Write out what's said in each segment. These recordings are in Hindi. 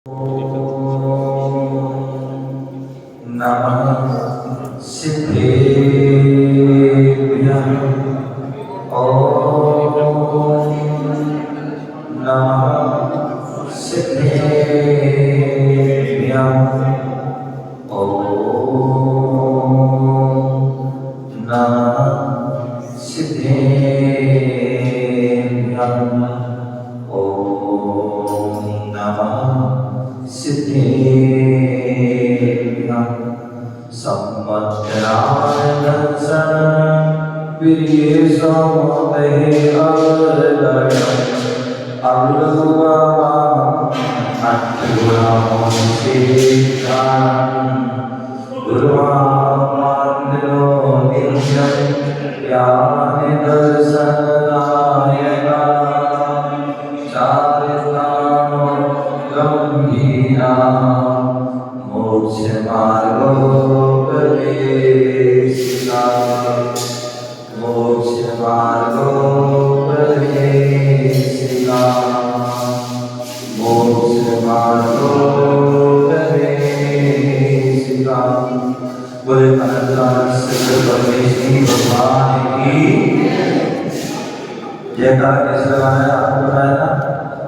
नमः सिद्धेभ्यः। ॐ नमः सिद्धेभ्यः। ॐ नमः सिद्धेभ्यः। ॐ नमः सिद्धेभ्यः। सम्मतरायणदर्शन वीर्यसमुदयर्दयम् अवलुवाम अट्ठगुणमोक्षेत्रान् गुरुवामन्दिरो नित्यं ज्ञानदर्शनायका चारितानो गम्भीरा मोक्षमार्गोपदेशिका मोक्षमार्गोपदेशिका मोक्षमार्गोपदेशिका। बोले अनंत सिद्ध परमेश्वरी भगवान की जयकार। कैसे लगाना है आपको बताया ना।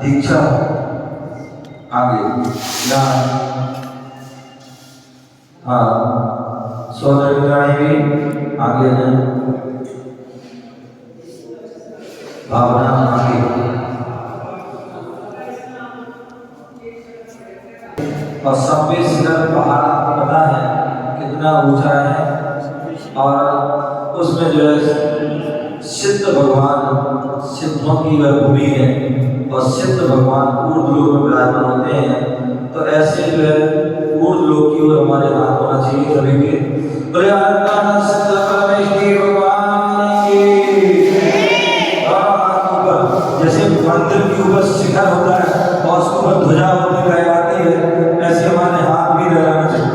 दीक्षा आगे ज्ञान, हाँ स्वतंत्राणी भी आगे है, भावना आगे। और सबसे शिखर पहाड़ आपको पता है कितना ऊंचा है, और उसमें जो है सिद्ध भगवान, सिद्धों की वह भूमि है, और सिद्ध भगवान ऊर्ध्व लोक में विराजमान होते हैं। तो ऐसे जो है ऊर्ध्व लोक की ओर हमारे हाथ होना चाहिए सभी के। सिद्ध परमेश्वरी भगवान की। जैसे मंदिर के ऊपर शिखर होता है और उसके ऊपर ध्वजा लहराई आती है, ऐसे हमारे हाथ भी लहराना चाहिए।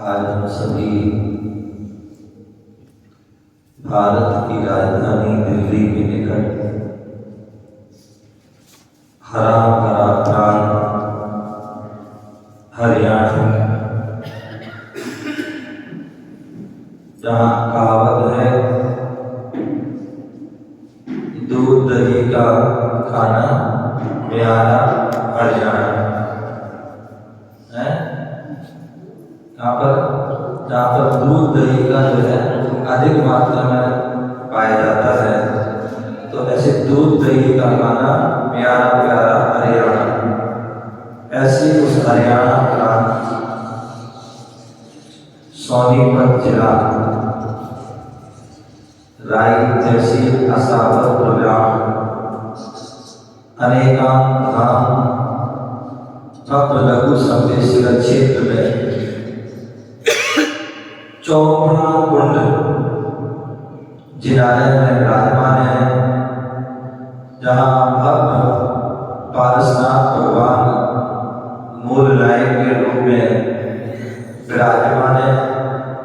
आज हम सभी भारत की राजधानी दिल्ली के निकट हरा भरा प्रांत हरियाणा, जहाँ कहावत है दूध दही का खाना प्यारा हरियाणा है। जहाँ पर दूध दही का जो है अधिक मात्रा में पाया जाता है, तो ऐसे दूध दही का खाना प्यारा प्यारा हरियाणा। ऐसे उस हरियाणा प्रांत सोनीपत जिला राई तहसील असावर प्रव्याम अनेकांत धाम तत्व लघु संदेशिका क्षेत्र में चौपड़ा कुंड जिनालय में विराजमान है, जहाँ भक्त पारसनाथ भगवान मूल नायक के रूप में विराजमान है,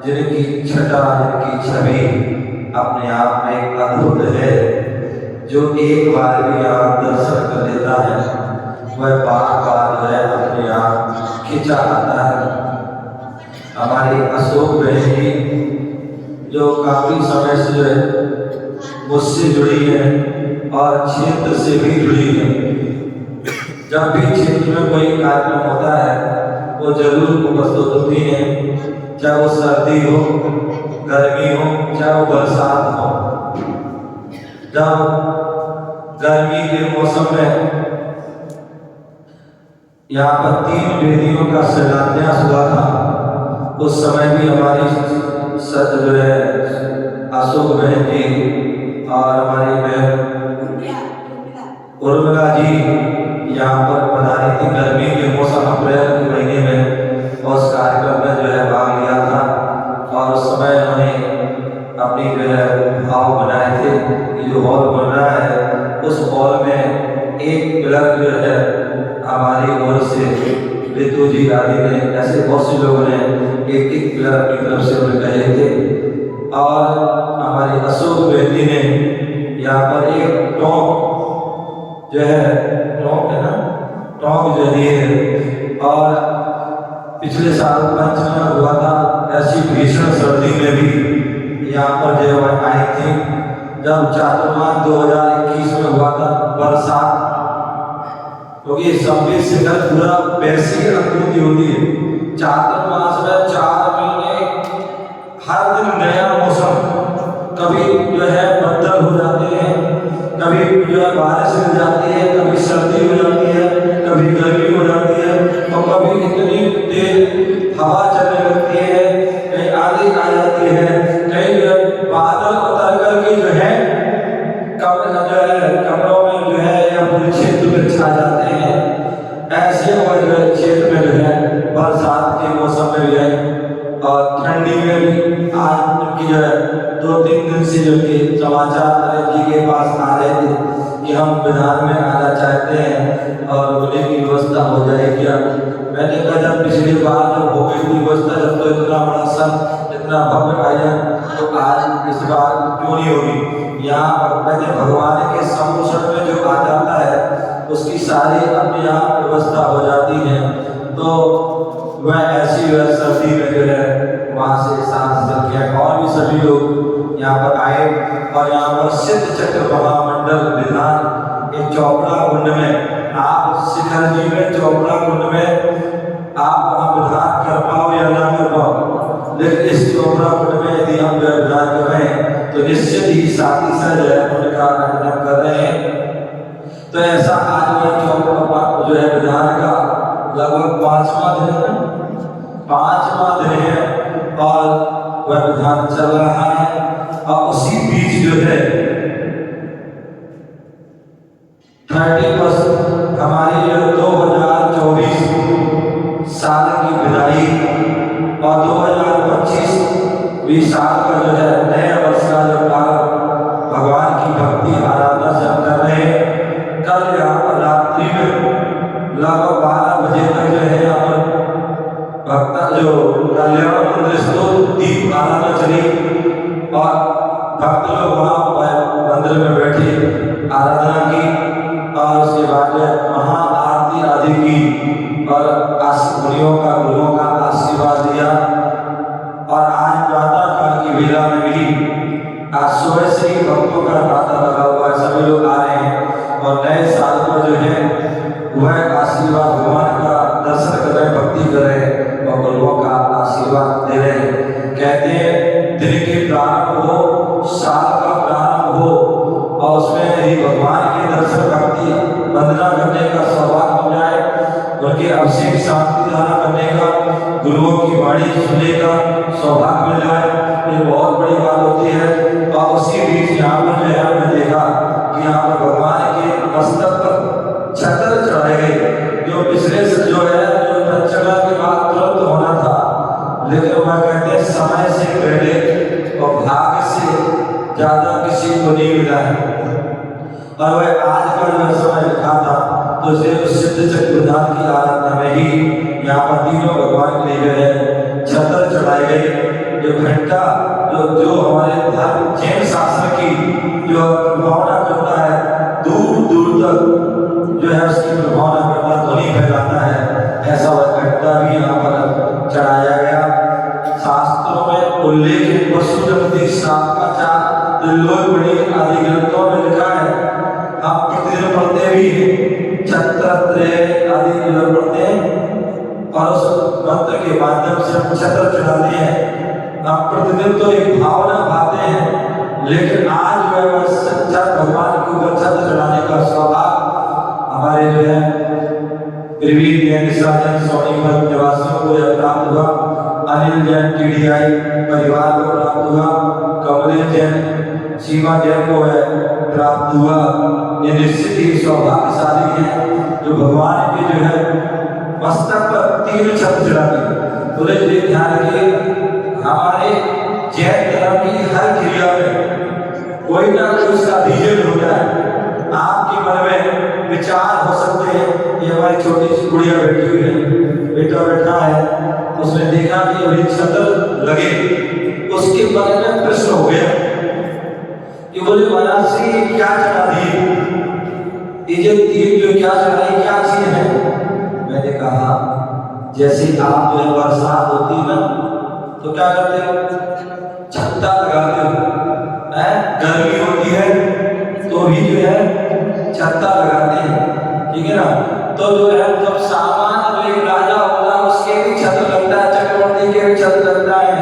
जिनकी छटा, जिनकी छवि अपने आप में एक अद्भुत है। जो एक बार भी आप दर्शन कर लेता है वह बार बार जो है अपने आप खिंचा आता है। हमारी अशोक बहन जी जो काफी समय से जो है मुझसे जुड़ी है और क्षेत्र से भी जुड़ी है। जब भी क्षेत्र में कोई कार्यक्रम होता है वो जरूर उपस्थित होती हैं, चाहे वो सर्दी हो, गर्मी हो, चाहे वो बरसात हो। जब गर्मी के मौसम में यहाँ पर 3 वेदियों का शिलान्यास हुआ था। उस समय भी हमारी जो है अशोक बहन जी और हमारी बहन उर्मिला जी यहाँ पर पधारी थी। गर्मी के मौसम अप्रैल के महीने में उस कार्यक्रम में जो है भाग लिया था और उस समय उन्होंने अपनी जो है भाव बनाए थे कि जो हॉल बन रहा है उस हॉल में एक प्लग जो है हमारी ओर से रितु जी आदि ने, ऐसे बहुत से लोगों ने एक प्लग अपनी तरफ से उन्हें कहे थे। और हमारी अशोक बेदी ने यहाँ पर एक टॉप जो है, टॉप है ना, टॉप जो है। और पिछले साल पंचमें हुआ था, ऐसी भीषण सर्दी में भी यहाँ पर जो आई थी। जब चातुर्मास 2021 में हुआ था बरसात, क्योंकि संबित शिखर पूरा वैसी अनुभूति होती है। चातुर्मास में 4 महीने हर दिन नया मौसम, कभी जो है बदल हो जाते हैं, कभी जो है बारिश हो जाती है, कभी सर्दी हो जाती है, कभी गर्मी हो जाती है, और कभी इतनी तेज हवा चलने लगती है, कहीं आंधी आ जाती है, कहीं जो है बादल उतर करके जो है कमरों में जो है या पूरे क्षेत्र में छा जाते हैं। ऐसे क्षेत्र में जो है बरसात के मौसम में भी है और ठंडी में भी आज उनकी जो है 2-3 दिन से जो कि समाचार जी के पास आ रहे थे कि हम विधान में आना चाहते हैं और बोले की व्यवस्था हो जाए क्या। मैंने कहा जब पिछली बार जब हो गई थी व्यवस्था, जब तो इतना बड़ा संत, इतना भव्य आयोजन, तो आज इस बार क्यों नहीं होगी। यहाँ पर मैंने भगवान के सम्मुख में जो आ जाता है उसकी सारी अपने यहाँ व्यवस्था हो जाती है। तो वह ऐसी वह सर्दी में जो है वहाँ से सांस किया और भी सभी लोग यहाँ पर आए और यहाँ पर सिद्ध चक्र महामंडल विधान एक चौपड़ा कुंड में, आप शिखर जी में चौपड़ा कुंड में आप वहाँ विधान कर पाओ या ना कर पाओ, लेकिन इस चौपड़ा कुंड में यदि हम जो है विधान कर रहे हैं तो निश्चित ही साथी से जो है उनका आयोजन कर रहे हैं। तो ऐसा आज वह चौपड़ा जो है विधान का लगभग 5वां दिन है, 5वां दिन है और वह विधान चल रहा है। और उसी बीच जो है 31 हमारी जो 2024 साल की विदाई और 2025 साल का जो है नए वर्ष का जो भगवान की भक्ति आराधना से हम कर रहे हैं। कल यहाँ पर रात्रि में लगभग 12 बजे तक जो है यहाँ पर भक्ता जो कल्याण मंदिर स्तोत्र दीप आराधना चली और भक्त लोग वहाँ मंदिर में बैठे आराधना की और उसके बाद महा आरती आदि की और मुनियों का गुरुओं का आशीर्वाद दिया। और आज प्रातः काल की वेला में भी आज सुबह से ही भक्तों का तांता लगा हुआ है, सभी लोग आ रहे हैं और नए साल पर जो है वह आशीर्वाद भगवान का दर्शन कर रहे, भक्ति कर रहे और गुरुओं का आशीर्वाद दे रहे हैं। कहते हैं दिन के प्रारंभ हो, साल का प्रारंभ हो और उसमें ही भगवान के दर्शन भक्ति वंदना करने का सौभाग्य हो जाए, उनके अभिषेक शांति धारा करने का, गुरुओं की वाणी सुनने का सौभाग्य मिल जाए, ये बहुत बड़ी बात होती है। और उसी बीच यहाँ पर जो है हमने देखा कि यहाँ पर भगवान के मस्तक पर छत्र चढ़ाए गए, जो पिछले से जो है चढ़ा के बाद तुरंत होना था, लेकिन वह कहते हैं समय से पहले और भाग्य से ज्यादा किसी को नहीं मिला है। और वह आज का जो समय लिखा था तो उसे उस सिद्ध चक्र विधान की आराधना में ही यहाँ पर तीनों भगवान के लिए जो है छत्र चढ़ाए गए। जो घंटा जो हमारे धर्म जैन शास्त्र की जो प्रभावना करता है, दूर दूर तक जो है उसकी प्रभावना करता, ध्वनि फैलाता है, ऐसा वह घंटा भी यहाँ पर चढ़ाया गया। शास्त्रों में उल्लेख वसुधमती शास्त्राचार त्रिलोकमणि आदि ग्रंथों में लिखा है, हम प्रतिदिन पढ़ते भी हैं, छत्र आदि पढ़ते हैं और उस मंत्र के माध्यम से हम छत्र चढ़ाते हैं। हम प्रतिदिन तो एक भावना भाते हैं, लेकिन आज वह सच्चा भगवान के ऊपर छत्र चढ़ाने का सौभाग्य हमारे जो है प्रवीण जैन, साजन सोनीपत निवासियों को यह प्राप्त हुआ। अनिल जैन टीडीआई परिवार को प्राप्त हुआ। कमलेश जैन, सीमा जैन को है प्राप्त हुआ। ये निश्चित ही सौभाग्यशाली हैं जो भगवान के जो है मस्तक पर 3 छत्र चढ़ा दिए। बोले ये ध्यान रखिए, हमारे जैन धर्म की हर क्रिया में कोई ना कोई उसका रीजन होता है। आपके मन में विचार हो सकते हैं। ये हमारी छोटी सी गुड़िया बैठी हुई है, बेटा बैठा है, उसने देखा कि अभी छत्र लगे, उसके मन में प्रश्न हो गया कि बोले महाराज से ये क्या चढ़ा दिए, ये जो तीर जो क्या चढ़ाई, क्या चीज है। मैंने कहा जैसे आप जो है बरसात होती है ना तो क्या करते हो, छत्ता लगाते हो, गर्मी होती है तो भी जो है छत्ता लगाते हैं, ठीक है ना। तो जो है जब सामान जो एक राजा होता है उसके भी छत्र लगता है, चक्रवर्ती के भी छत्र लगता है,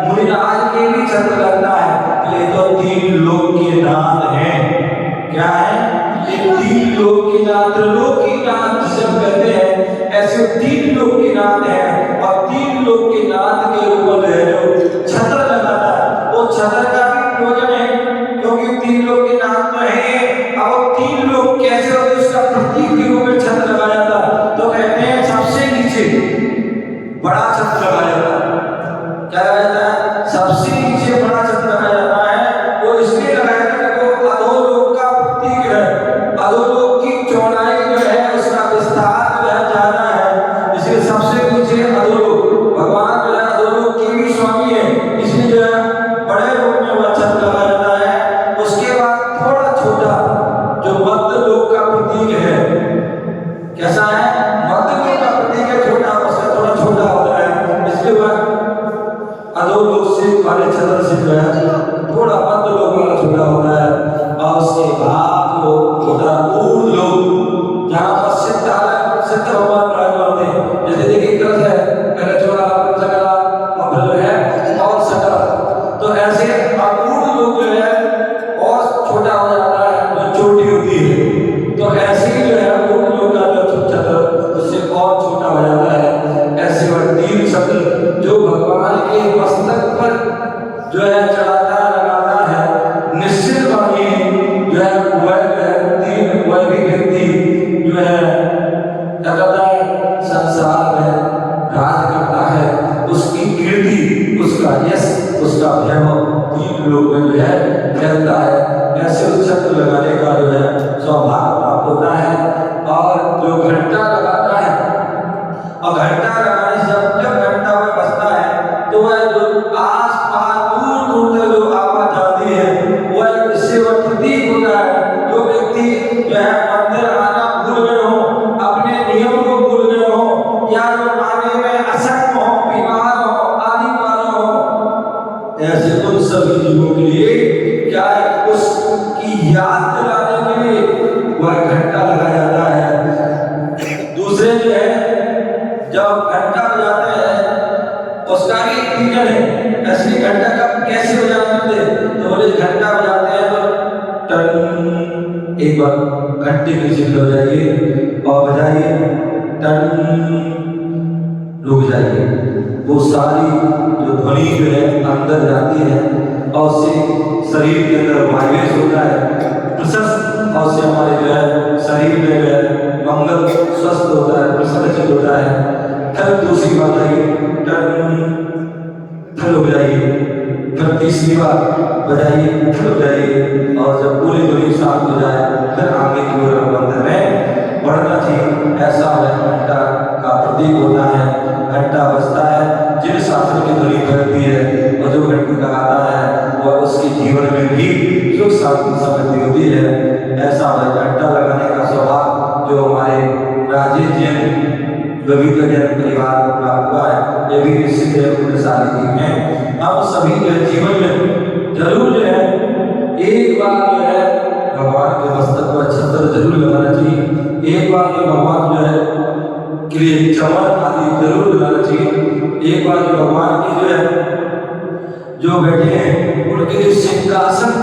मुनिराज के भी छत्र लगता है। तो ये तो 3 लोक के नाथ हैं। क्या है ये 3 लोक के नाथ, त्रिलोक के नाथ जिसे हम कहते हैं, ऐसे 3 लोक के नाथ हैं। और 3 लोक के नाथ के ऊपर है जो छत्र लगाता है, वो छत्र का भी प्रयोजन है, क्योंकि 3 लोक के नाथ तो है। अब 3 लोक कैसे होते, उसका प्रतीक के रूप में छत्र लगाया था। तो कहते हैं सबसे नीचे बड़ा छत्र लगाया जाता है। क्या लगाया जाता है, सबसे नीचे बड़ा छत्र लगाया जाता है। वो इसलिए लगाया जाता है कि वो अधोलोक का प्रतीक है। अधोलोक की चौड़ाई जो है उसका विस्तार जो है ज्यादा है, इसलिए सबसे नीचे अधोलोक, भगवान जो है अधोलोक की भी स्वामी है, इसलिए जो है बड़े रूप में वह छत्र लगाया जाता है। उसके बाद थोड़ा छोटा जो मध्य लोक का प्रतीक है, कैसा है, मध्य लोक का प्रतीक है छोटा, उसका थोड़ा छोटा होता है, इसलिए वह अधोलोक से वाले छत्र से जो है थोड़ा मध्य लोक वाला छोटा होता है। और उसके बाद वो छोटा ऊर्ध्व लोक, जहाँ पर सिद्ध भगवान विराजमान थे। जैसे देखिए कलश है, पहले छोटा फिर सकरा और फिर जो है और सकरा, तो ऐसे अपूर्ण लोक जो है और छोटा हो जाता है, जो छोटी होती है। तो ऐसे ही जो है अपूर्ण लोक का जो छत्र उससे और छोटा हो जाता है। ऐसे वह 3 छत्र जो भगवान के मस्तक पर जो है चढ़ाता लगाता है, निश्चित वाली जो है वह भी व्यक्ति जो है क्या करता है, संसार में राज करता है, उसकी कीर्ति, उसका यश, उसका वैभव 3 लोग में जो है फैलता है। ऐसे उस छत्र लगाने का जो है सौभाग्य प्राप्त होता है। और जो घंटा लगाता है, और घंटा लगाने से जब घंटा में बजता है तो वह जो आस पास दूर दूर तक जो आवाज आती है वह इससे वह प्रतीक होता है। जो व्यक्ति जो है मंदिर आना भूल गए हो, अपने नियम को भूल गए हो, या जो आने में असक्त हो, बीमार हो, आदि वाले हो, ऐसे उन सभी जीवों के लिए क्या है, उसकी याद दिलाने के लिए वह घंटा लगाया जाता है। दूसरे जो है जब घंटा बजाते हैं उसका भी एक रीजन है। ऐसे घंटा कब कैसे बजाते हैं, तो बोले घंटा बजाते हैं तो टन, एक बार घंटे के नीचे खड़े हो जाइए और बजाइए, टन, रुक जाइए। वो सारी जो ध्वनि जो है अंदर जाती है और उससे शरीर के अंदर वाइब्रेट होता है, प्रशस्त, और उससे हमारे जो है शरीर में जो है मंगल स्वस्थ होता है, प्रसन्नचित होता है। फिर दूसरी बात आई, फिर हो जाइए, फिर तीसरी बार बजाइए, फिर हो जाइए, और जब पूरी ध्वनि शांत हो जाए फिर आगे की ओर मंदिर में बढ़ना चाहिए। ऐसा वह घंटा का प्रतीक होता है। घंटा बजता है, जिन शास्त्र की ध्वनि फैलती है और जो घंटा लगाता है वह उसके जीवन में भी सुख शांति समृद्धि होती है। ऐसा वह घंटा लगाने का स्वभाव जो हमारे राजेश जैन रविंद्र जैन परिवार को प्राप्त हुआ है, ये भी निश्चित है पुण्यशाली जीव हैं। हम सभी के जीवन में जरूर जो है एक बार जो है भगवान के मस्तक पर छत्र जरूर लगाना चाहिए। एक बार जो भगवान जो है के लिए चमन आदि जरूर लगाना चाहिए। एक बार जो भगवान के जो है जो बैठे हैं उनके जो सिंहासन,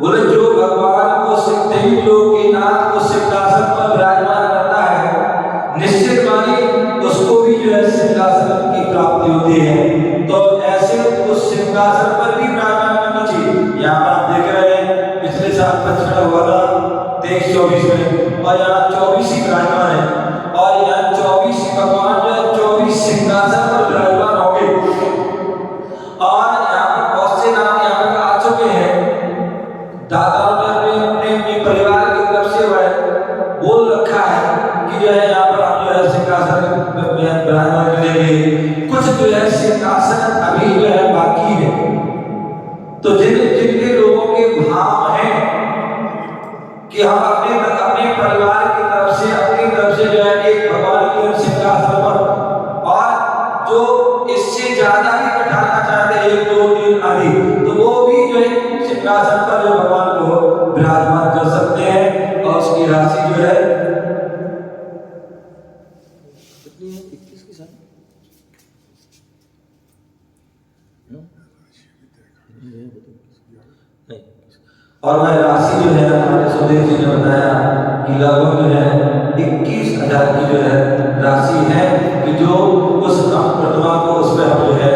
बोले जो भगवान को 3 लोक के नाथ को सिंहासन पर विराजमान करता है, प्राप्ति होती है। तो ऐसे उस सिंहासन पर भी विराजमान करना चाहिए। यहाँ पर आप देख रहे हैं पिछले साल पचड़ा हुआ था 23-24 में, और यहाँ 24 ही विराजमान है, और यहाँ 24 भगवान जो है 24 सिंहासन पर विराजमान होंगे। और यहाँ पर बहुत से नाम यहाँ पर आ चुके हैं। दादाओं ने अपने परिवार की तरफ से वह बोल रखा है कि जो है यहाँ पर हम जो है सिंहासन विराजमान करेंगे। कुछ जो है सिंहासन अभी जो है बाकी है। तो जिनके लोगों के भाव हैं कि हम अपने परिवार की तरफ से, अपनी तरफ से जो है एक भगवान के सिंहासन पर, और जो इससे ज्यादा भी बैठाना चाहते हैं 1 2 3 आदि, तो वो भी जो है सिंहासन पर जो भगवान को विराजमान कर सकते हैं। और उसकी राशि जो है 21 के साथ और वह राशि जो है हमारे सुदेव जी ने बताया कि लगभग जो है 21,000 की जो है राशि है कि जो उस प्रतिमा को उस पर हम जो है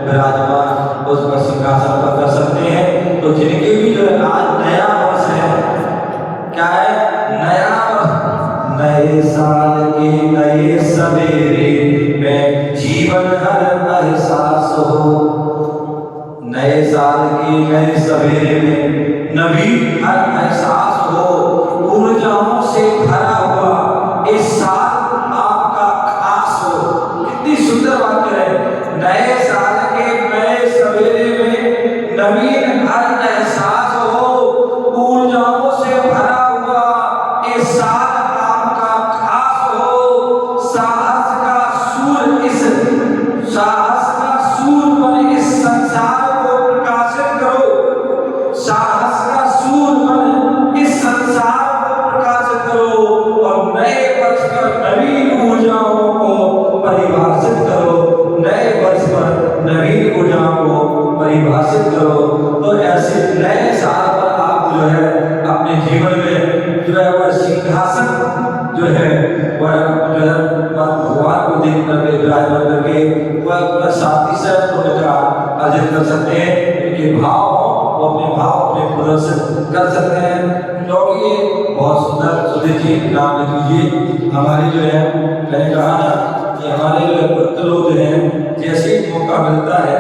विराजमान उस पर सिंहासन पर कर सकते हैं। तो जिनके भी जो है आज नया वर्ष है, क्या है नया वर्ष, नए साल के नए सवेरे में जीवन हर एहसास हो, नए साल के नए सवेरे में नवीन हर एहसास हो, ऊर्जाओं से भरा हुआ इस साल आपका खास हो। कितनी सुंदर बात है। नए साल के नए सवेरे में नवीन हर एहसास हो, ऊर्जाओं से भरा हुआ इस साल आपका खास हो। साहस का सूर्य बन इस संसार को प्रकाशित करो। साहस का सूर्य बन इस संसार को प्रकाशित करो, और नए वर्ष पर नवीन ऊर्जाओं को परिभाषित करो। नए वर्ष पर नवीन ऊर्जाओं को परिभाषित करो। तो ऐसे नए साल पर आप जो है अपने जीवन में जो है वह सिंहासन जो है वह जो है भगवान को देख करके विराजमान करके वह शांति से उनका अर्जन कर सकते हैं। उनके भाव वो अपने भाव अपने प्रदर्शन कर सकते हैं। क्योंकि ये बहुत सुंदर सुधीर जी नाम लिख लीजिए। हमारे जो है मैंने कहा ना कि हमारे जो है भक्त लोग जो है जैसे ही मौका मिलता है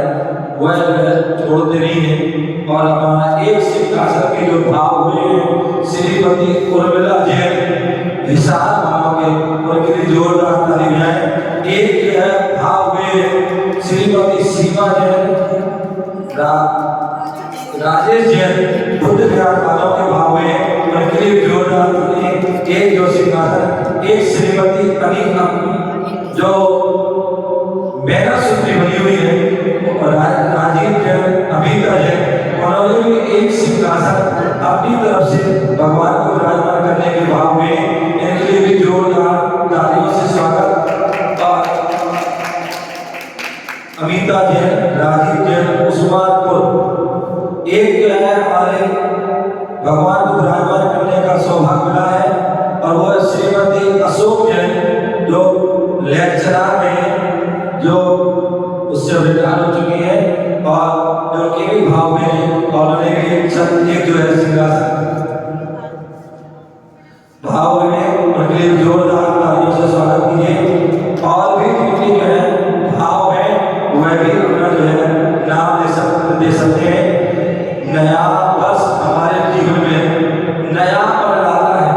वह जो है छोड़ते नहीं है। और हमारा एक सिंहासन के जो भाव हुए हैं श्रीमती उर्मिला जैन विशाल मानोगे उनके लिए जोरदार तालियां। एक जो है भाव हुए श्रीमती सीमा जैन, राजेश जैन बुद्ध विहार वालों के भाव में उनके लिए जोरदार। एक जो सिंहासन एक श्रीमती अनिका जो मेरा सूत्री बनी हुई है, और राजीव जैन अमिता जैन उन्होंने भी एक सिंहासन अपनी तरफ से भगवान को विराजमान करने के भाव में इनके लिए भी जोरदार तालियों से स्वागत। और अमिता जैन, राजीव जैन उस्मानपुर एक जो है हमारे भगवान को विराजमान करने का सौभाग्य मिला है। और वह श्रीमती अशोक जैन जो लेक्चरर में जो उससे रिटायर हो चुकी है, और उनके भी भाव में और उन्हें भी एक जो है सिंहासन भाव में उनके लिए जोरदार तालियों से स्वागत कीजिए। और भी जिनके जो है भाव है वह भी अपना जो है नाम दे सकते हैं। नया वर्ष हमारे जीवन में नया पल लाता है।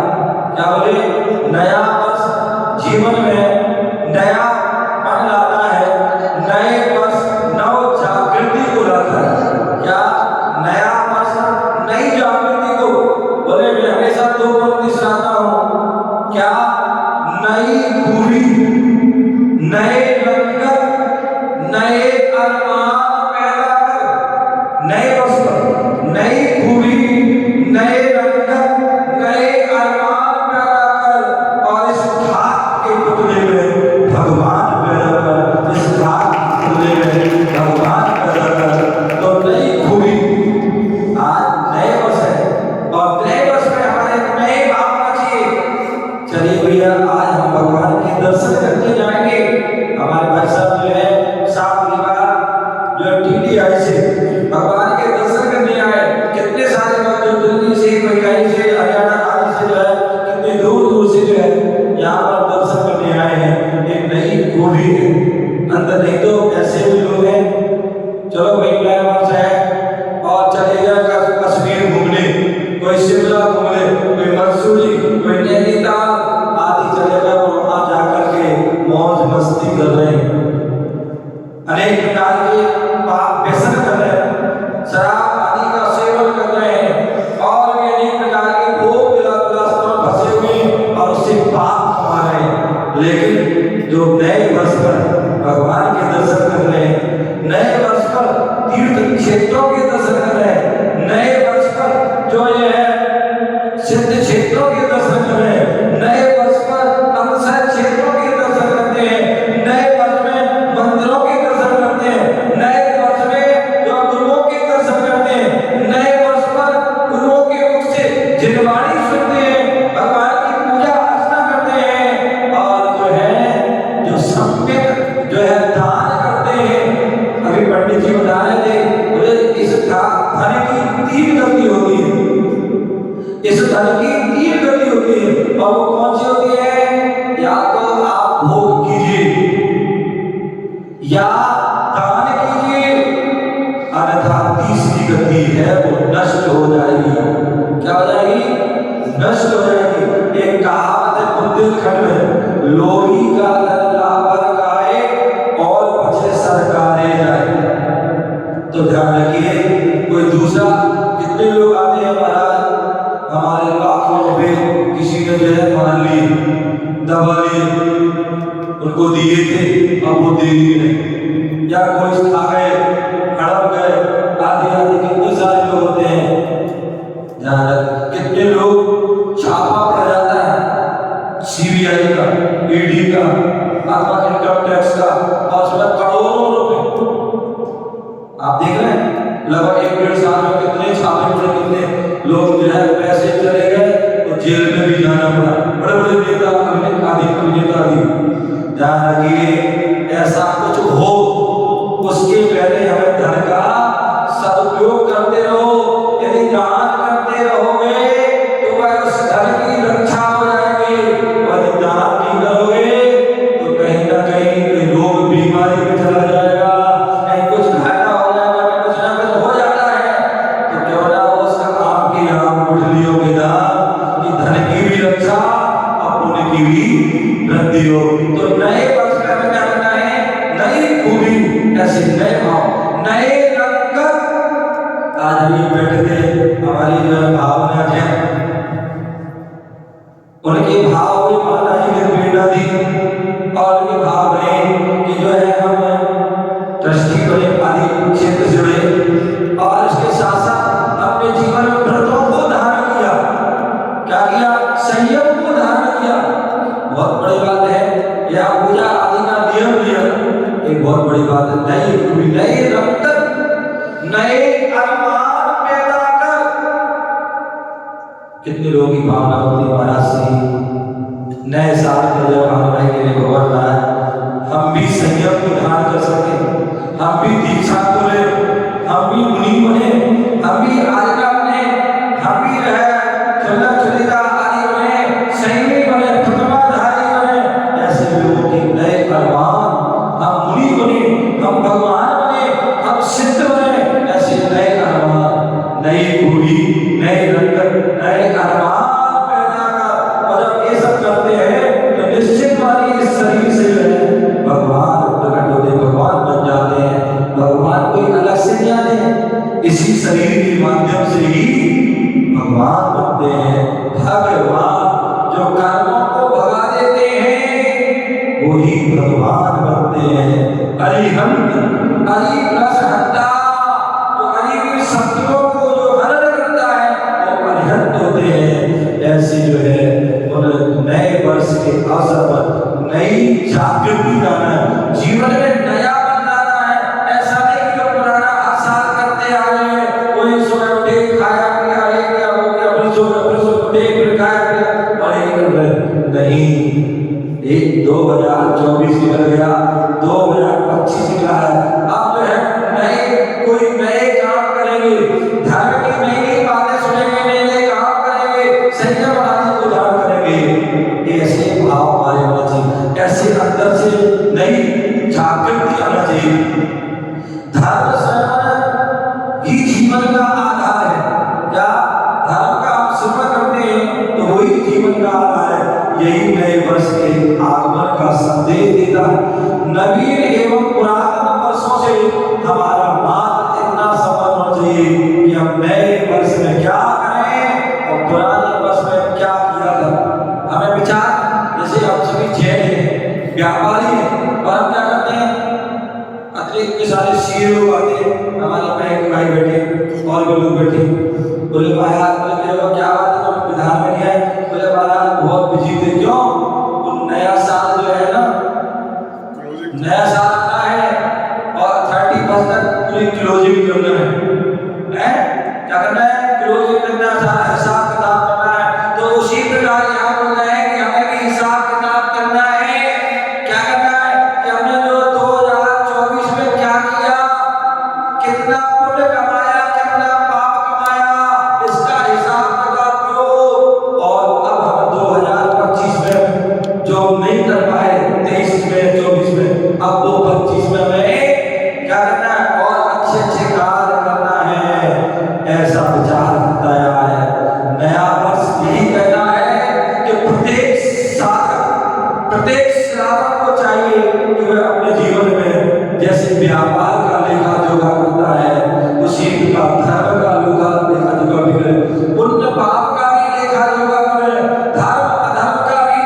क्या बोले? नया वर्ष जीवन में नया पल लाता है। नए वर्ष नव जागृति को लाता है। क्या नया वर्ष नई जागृति को? बोले मैं हमेशा 2 पंक्ति सुनाता हूँ। क्या नई खूबी, नए रंगत, नए अरमान पैदा कर। नए वर्ष पर नई खूबी, नए रंगत, नए अरमान पैदा कर, और इस खाक के पुतले में भगवान पैदा कर। इस खाक के पुतले में भगवान पैदा कर। तो नई खूबी, आज नए वर्ष है और नए वर्ष में हमारे नए भाव चाहिए। चलिए भैया आज हम भगवान के दर्शन करके जाएंगे। लेकिन जो नए वर्ष पर भगवान के दर्शन कर रहे हैं, नए वर्ष पर तीर्थ क्षेत्रों के दर्शन कर रहे हैं, नए वर्ष पर जो ये है सिद्ध क्षेत्रों के दर्शन कर रहे हैं, नए वर्ष पर अवसर क्षेत्रों के दर्शन करते हैं, नए वर्ष में मंदिरों के दर्शन करते हैं, नए वर्ष में जो गुरुओं के दर्शन करते हैं, नए वर्ष पर गुरुओं के मुख से जिनवाणी सुनते हैं, भगवान की पूजा अर्चना करते हैं और जो है जो सम्यक जो है दान करते हैं। अभी पंडित जी बता रहे थे बोले इस धन की तीन गति होती है, इस धन की तीन गति होती है और वो कौन सी होती है? या तो आप भोग कीजिए या दान कीजिए, अन्यथा तीसरी गति है वो नष्ट हो जाएगी। क्या हो जाएगी? नष्ट हो जाएगी। एक कहावत है बुंदेलखंड में, लोही का धन लाभर गाए और बचे सरकारे जाए। तो ध्यान रखिए, कोई दूसरा कितने लोग आते हैं महाराज, हमारे लाखों रुपए किसी ने जो है मान लिए, दबा लिए, उनको दिए थे अब वो दे नहीं, या कोई खा गए, हड़प गए, आदि आदि कितने सारे लोग होते हैं। ध्यान रख, कितने लोग छापा पड़ जाता है सीबीआई का, ईडी का, अथवा इनकम टैक्स का, और उसमें करोड़ों रुपए आप देख रहे हैं। लगभग 1-1.5 साल में कितने छापे पड़े, कितने लोग जो है पैसे चले गए और जेल में भी जाना पड़ा, बड़े बड़े नेता आदि अभिनेता आदि। ध्यान रखिए, ऐसा कुछ हो उसके पहले हमें धन का सदुपयोग करते रहो। यदि दान करते रहोगे तो वह उस धन की रक्षा हो जाएगी, यदि दान नहीं करोगे तो कहीं ना कहीं कोई रोग बीमारी में चला जाएगा, कहीं कुछ घाटा हो जाएगा, कुछ ना कुछ हो जाता है। तो क्यों ना उसका आपकी आम गुठलियों के दान की धन की भी रक्षा और पुण्य की भी वृद्धि हो। तो नए वर्ष में हमें क्या करना है? नई खूबी, ऐसे नए भाव, नए रंग। आज अभी बैठे थे हमारी जो है भावना है, उनके भाव में माता जी ने प्रेरणा दी और उनके भाव रहे कि जो है हम ट्रस्टी बने, आदि क्षेत्र से जुड़े और इसके साथ साथ अपने जीवन में व्रतों को धारण किया। क्या किया? संयम को धारण किया। बहुत बड़ी बात है, या पूजा आदि का नियम लिया, एक बहुत बड़ी बात है। नए रक्त, नए अरमान पैदा कर। कितने लोगों की भावना होती है महाराज से नए साल का जब हमारे के लिए भगवान आए, हम भी संयम को धारण कर सके, हम भी दीक्षा को ले, हम भी मुनि बने, हम भी आज्ञा बने, हम भी चुलिता आदि बने, सैनिक बने, प्रतिमाधारी बने। ऐसे लोगों के नए अरमान, हम मुनि बने, हम भगवान बने, हम सिद्ध बने। ऐसे नए अरमान, नई खूबी, नए रंगत, नए अरमान पैदा कर। और जब ये सब करते हैं तो निश्चित वाली इस शरीर से जो है भगवान प्रकट होते हैं, भगवान बन जाते हैं। भगवान कोई अलग से नहीं आते, इसी शरीर के माध्यम से ही भगवान बनते हैं। भगवान जो कर्मों को भगा देते हैं वही भगवान बनते हैं। अरिहंत, अरि प्लस हंता, जो अरिवीर शक्तियों को जो हरण करता है वो अरिहंत होते हैं। ऐसे जो है उन नए वर्ष के अवसर पर नई जागृति लाना है, जीवन में नया बनाना है। ऐसा नहीं कि पुराना हर साल करते आ रहे, कोई सुबह उठे खाया पिया, ये क्या हो गया, फिर सुबह उठे फिर खाया पिया और ये कर रहे नहीं। एक 2024 निकल गया, 2025 निकला है। अब जो है कोई नए काम करेंगे, धर्म की नई नई बातें सुनेंगे, नए नए काम करेंगे, संयम आदि को धारण करेंगे। ऐसे भाव हमारे होना चाहिए, ऐसे अंदर से नई जागृति आना चाहिए। धर्म स्वयं ही जीवन का आधार है। क्या धर्म का हम सेवा करते हैं तो वही जीवन का आधार है। यही नए वर्ष के आगमन का संदेश देता है। नवीन एवं पुरातन वर्षों से हमारा मार्ग इतना सफल होना चाहिए कि हम नए वर्ष में क्या करें और पुराने वर्ष में क्या किया था। हमें विचार, जैसे हम सभी जैन है, व्यापारी है, और हम क्या करते हैं, अतिरिक्त के सारे सीए लोग आते हैं, हमारे बैंक भाई बैठे और भी लोग बैठे, बोले भाई हाथ बोले क्या बात है, तुम विधान में नहीं आए? बोले महाराज बहुत बिजी थे। क्यों? वो नया साल जो है ना, नया साल आता है और 31 तक पूरी क्लोजिंग करना है, क्या करना है? क्लोजिंग करना है, हिसाब किताब करना है। तो उसी प्रकार यहाँ बोल रहे हैं कि हमें भी हिसाब किताब करना है। क्या करना है कि हमने जो 2024 में क्या किया, कितना पुण्य कमाया, कितना पाप कमाया, इसका हिसाब किताब करो। और अब हम 2025 में जो नहीं कर पाए 23 में 24 में, अब 2025 में हमें क्या करना है? और अच्छे अच्छे कार्य करना है, ऐसा विचार बताया है। नया वर्ष यही कहता है कि प्रत्येक साधक, प्रत्येक श्रावक को चाहिए कि वह अपने जीवन में जैसे व्यापार का लेखा जोखा करता है, उसी का धर्म का लेखा जोखा भी करे, पुण्य पाप का भी लेखा जोखा करे, धर्म अधर्म का भी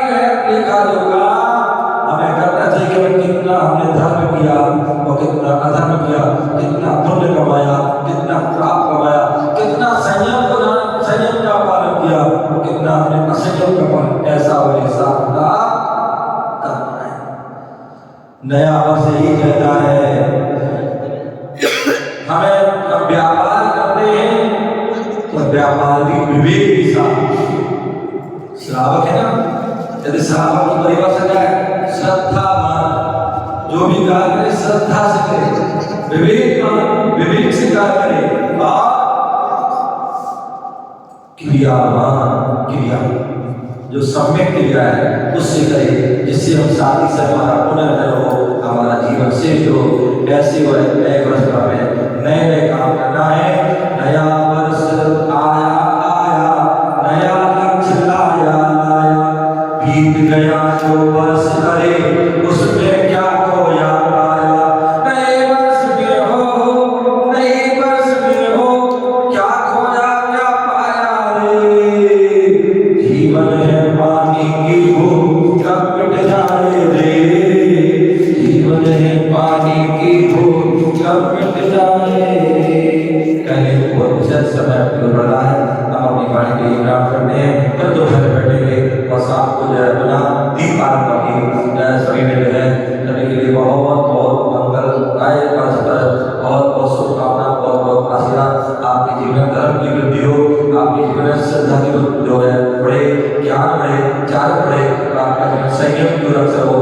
लेखा जोखा हमें करना चाहिए कि कितना हमने धर्म किया और कितना अधर्म किया, कितना पुण्य कमाया, कितना पाप कमाया, कितना संयम का पालन किया, कितना हमने असंयम का पालन, ऐसा और हिसाब करना है। नया वर्ष यही कहता है, हमें जब व्यापार करते हैं तो व्यापार भी विवेक के साथ, श्रावक है ना, यदि श्रावक की परिभाषा क्या है? श्रद्धावान, जो भी कार्य करे श्रद्धा से करे, विवेक से कार्य करे, और क्रियावान, क्रिया जो सम्यक क्रिया है उससे करे, जिससे हम शादी से हमारा पुनर्जन्म हो, हमारा जीवन शेष हो। ऐसे हो नए वर्ष का हमें नए नए काम करना है। नया वर्ष आया आया, नया लक्ष्य लाया लाया, बीत गया जो वर्ष करे उसमें क्या खोया पाया। नए वर्ष में हो, नए वर्ष में हो, क्या खोया क्या पाया रे, जीवन है पानी की भूख कब मिट जाए रे, जीवन है पानी की भूख कब मिट जाए। कहने को बहुत समय हो रहा है, हम अपनी वाणी के विराम करते हैं, फिर दोपहर बैठेंगे और शाम को जो है बिना दीप आरती सभी में जो है करने के लिए बहुत बहुत मंगल आए, परस्पर बहुत बहुत शुभकामना, बहुत बहुत आशीर्वाद। आपके जीवन धर्म की वृद्धि हो, आपके जीवन में श्रद्धा की जो है बढ़े, ज्ञान बढ़े, चार बढ़े, आपका जीवन संयम की रक्षा हो।